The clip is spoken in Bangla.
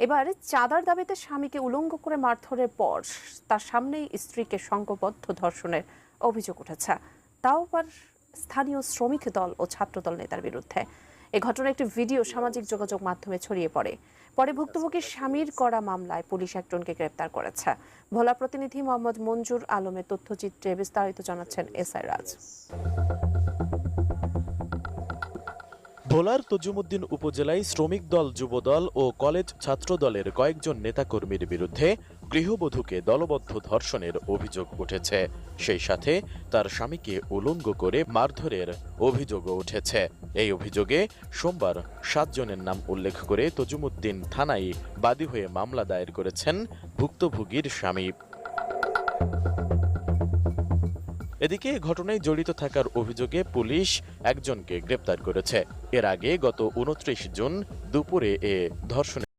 এবার চাঁদার দাবিতে স্বামীকে উলঙ্গ করে মারধরের পর তার সামনেই স্ত্রীকে সংঘবদ্ধ ধর্ষণের অভিযোগ উঠেছে, তাও আবার স্থানীয় শ্রমিক দল ও ছাত্রদল নেতার বিরুদ্ধে। এ ঘটনার একটি ভিডিও সামাজিক যোগাযোগ মাধ্যমে ছড়িয়ে পরে ভুক্তভোগীর স্বামীর করা মামলায় পুলিশ একজনকে গ্রেপ্তার করেছে। ভোলা প্রতিনিধি মোহাম্মদ মঞ্জুর আলমের তথ্যচিত্রে বিস্তারিত জানাচ্ছেন এসআই রাজ। ভোলার তজুমুদ্দিন উপজেলায় শ্রমিক দল, যুবদল ও কলেজ ছাত্র দলের কয়েকজন নেতাকর্মীর বিরুদ্ধে গৃহবধূকে দলবদ্ধ ধর্ষণের অভিযোগ উঠেছে। সেই সাথে তার স্বামীকে উলঙ্গ করে মারধরের অভিযোগও উঠেছে। এই অভিযোগে সোমবার 7 জনের নাম উল্লেখ করে তজুমুদ্দিন থানায় বাদী হয়ে মামলা দায়ের করেছেন ভুক্তভোগীর স্বামী। এদিকে ঘটনায় জড়িত থাকার অভিযোগে পুলিশ একজনকে গ্রেপ্তার করেছে। এর আগে গত 29 জুন দুপুরে এ ধর্ষণের